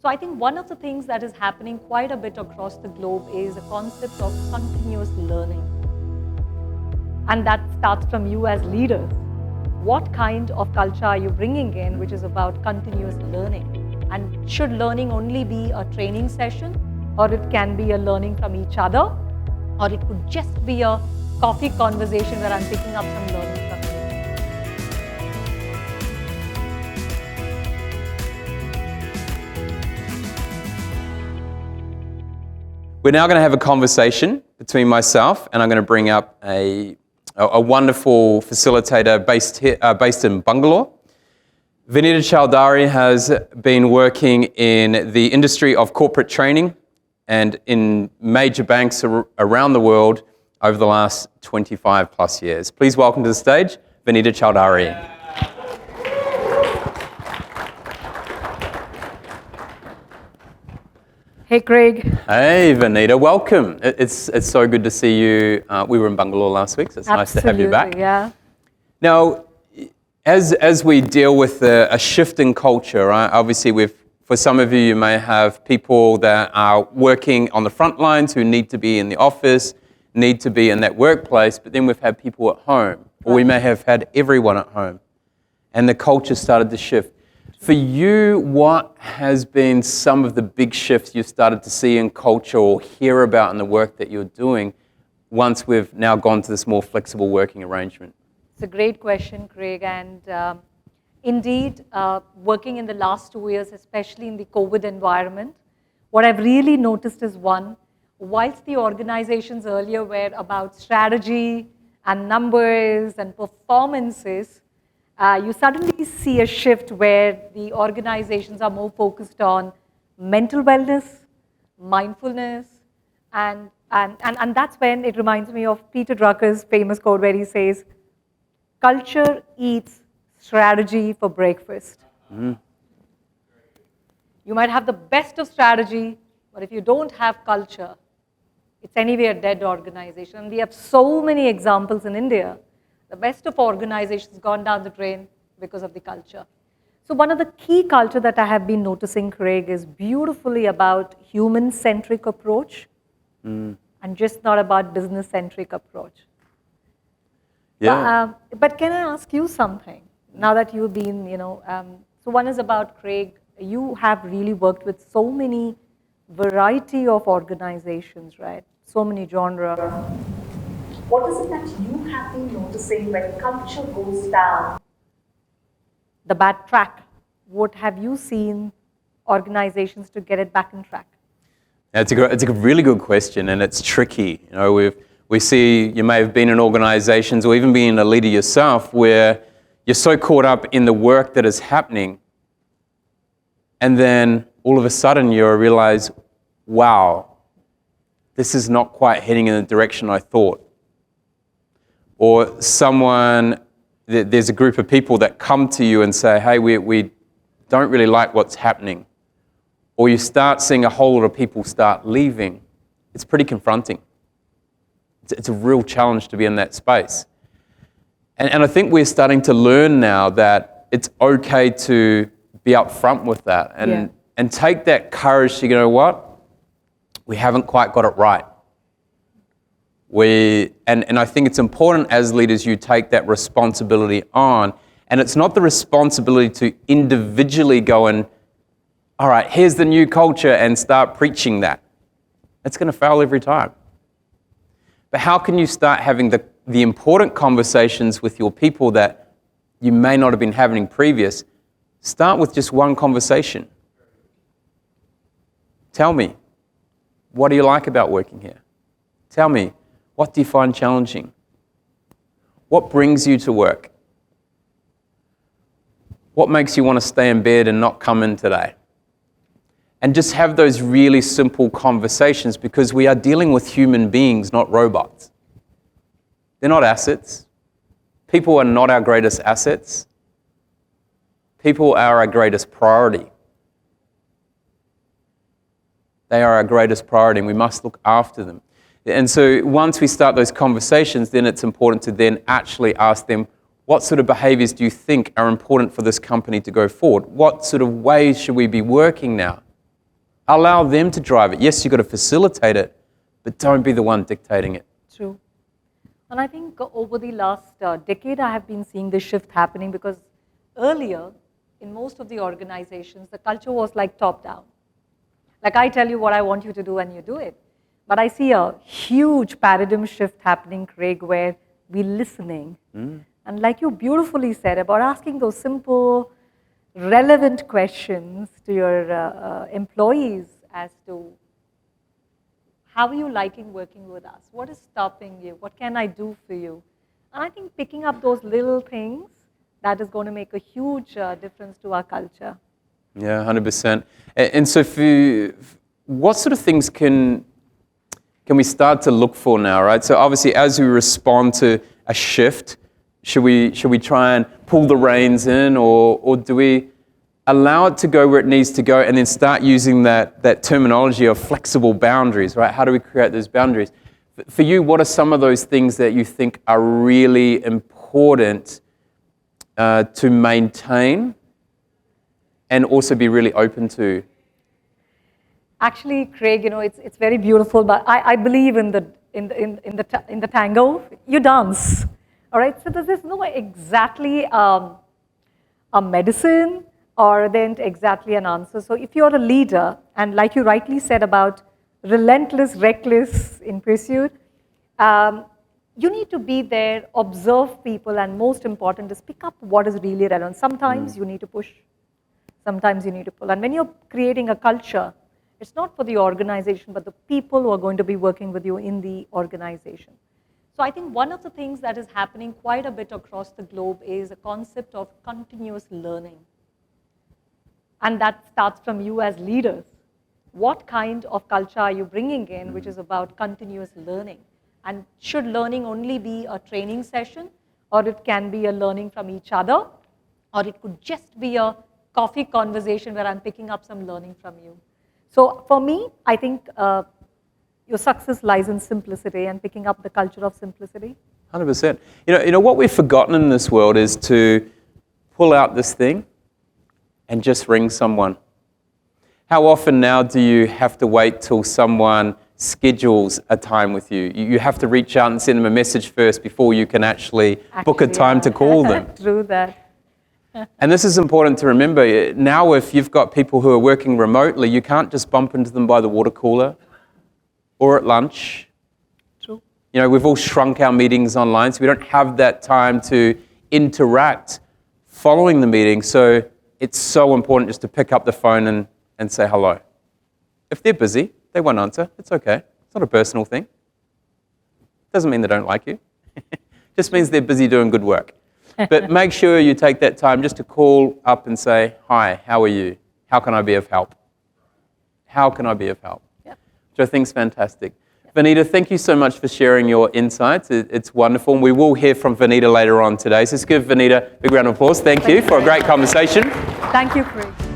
So I think one of the things that is happening quite a bit across the globe is a concept of continuous learning. And that starts from you as leaders. What kind of culture are you bringing in which is about continuous learning? And should learning only be a training session, or it can be a learning from each other, or it could just be a coffee conversation where I'm picking up some learning from you? We're now going to have a conversation between myself, and I'm going to bring up a wonderful facilitator based in Bangalore. Vinita Chowdhury has been working in the industry of corporate training and in major banks around the world over the last 25 plus years. Please welcome to the stage, Vinita Chowdhury. Hey, Craig. Hey, Vinita, welcome. It's so good to see you. We were in Bangalore last week, so it's nice to have you back. Yeah. Now, as we deal with a shift in culture, right? Obviously, for some of you may have people that are working on the front lines who need to be in the office, need to be in that workplace, but then we've had people at home, or we may have had everyone at home, and the culture started to shift. For you, what has been some of the big shifts you've started to see in culture or hear about in the work that you're doing once we've now gone to this more flexible working arrangement? It's a great question, Craig. And indeed, working in the last 2 years, especially in the COVID environment, what I've really noticed is one, whilst the organizations earlier were about strategy and numbers and performances, you suddenly see a shift where the organizations are more focused on mental wellness, mindfulness, and that's when it reminds me of Peter Drucker's famous quote where he says, "Culture eats strategy for breakfast." Mm. You might have the best of strategy, but if you don't have culture, it's anyway a dead organization. And we have so many examples in India. The best of organizations gone down the drain because of the culture. So one of the key culture that I have been noticing, Craig, is beautifully about human-centric approach and just not about business-centric approach. Yeah. But can I ask you something? Now that you've been, so one is about, Craig, you have really worked with so many variety of organizations, right? So many genres. What is it that you have been noticing when culture goes down the bad track? What have you seen organizations to get it back in track? It's a really good question, and it's tricky. We see you may have been in organizations or even being a leader yourself where you're so caught up in the work that is happening, and then all of a sudden you realize, wow, this is not quite heading in the direction I thought. Or there's a group of people that come to you and say, hey, we don't really like what's happening. Or you start seeing a whole lot of people start leaving. It's pretty confronting. It's a real challenge to be in that space. And I think we're starting to learn now that it's okay to be upfront with that and take that courage to, you know what, we haven't quite got it right. And I think it's important as leaders you take that responsibility on, and it's not the responsibility to individually go and, all right, here's the new culture and start preaching that. It's going to fail every time. But how can you start having the important conversations with your people that you may not have been having previous? Start with just one conversation. Tell me, what do you like about working here? Tell me, what do you find challenging? What brings you to work? What makes you want to stay in bed and not come in today? And just have those really simple conversations, because we are dealing with human beings, not robots. They're not assets. People are not our greatest assets. People are our greatest priority. They are our greatest priority, and we must look after them. And so once we start those conversations, then it's important to then actually ask them, what sort of behaviors do you think are important for this company to go forward? What sort of ways should we be working now? Allow them to drive it. Yes, you've got to facilitate it, but don't be the one dictating it. True. And I think over the last decade, I have been seeing this shift happening because earlier, in most of the organizations, the culture was like top-down. Like I tell you what I want you to do and you do it. But I see a huge paradigm shift happening, Craig, where we're listening. And like you beautifully said about asking those simple, relevant questions to your employees as to how are you liking working with us? What is stopping you? What can I do for you? And I think picking up those little things, that is going to make a huge difference to our culture. Yeah, 100%. And so for you, what sort of things can we start to look for now, right? So obviously as we respond to a shift, should we try and pull the reins in, or do we allow it to go where it needs to go and then start using that terminology of flexible boundaries, right? How do we create those boundaries? For you, what are some of those things that you think are really important to maintain and also be really open to? Actually, Craig, it's very beautiful, but I believe in the tango, you dance, all right? So there's no exactly a medicine or then exactly an answer. So if you're a leader, and like you rightly said about relentless, reckless in pursuit, you need to be there, observe people, and most important is pick up what is really relevant. Sometimes you need to push, sometimes you need to pull. And when you're creating a culture, it's not for the organization, but the people who are going to be working with you in the organization. So I think one of the things that is happening quite a bit across the globe is a concept of continuous learning. And that starts from you as leaders. What kind of culture are you bringing in which is about continuous learning? And should learning only be a training session, or it can be a learning from each other, or it could just be a coffee conversation where I'm picking up some learning from you. So for me, I think your success lies in simplicity and picking up the culture of simplicity. 100%. You know what we've forgotten in this world is to pull out this thing and just ring someone. How often now do you have to wait till someone schedules a time with you? You have to reach out and send them a message first before you can actually book a time to call them. True that. And this is important to remember. Now if you've got people who are working remotely, you can't just bump into them by the water cooler or at lunch. True. You know, we've all shrunk our meetings online, so we don't have that time to interact following the meeting. So it's so important just to pick up the phone and say hello. If they're busy, they won't answer. It's okay. It's not a personal thing. Doesn't mean they don't like you. Just means they're busy doing good work. But make sure you take that time just to call up and say, hi, how are you? How can I be of help? How can I be of help? Yeah. Which I think is fantastic. Yeah. Vanita, thank you so much for sharing your insights. It's wonderful. And we will hear from Vanita later on today. So let's give Vanita a big round of applause. Thank you for a great conversation. Thank you, Chris.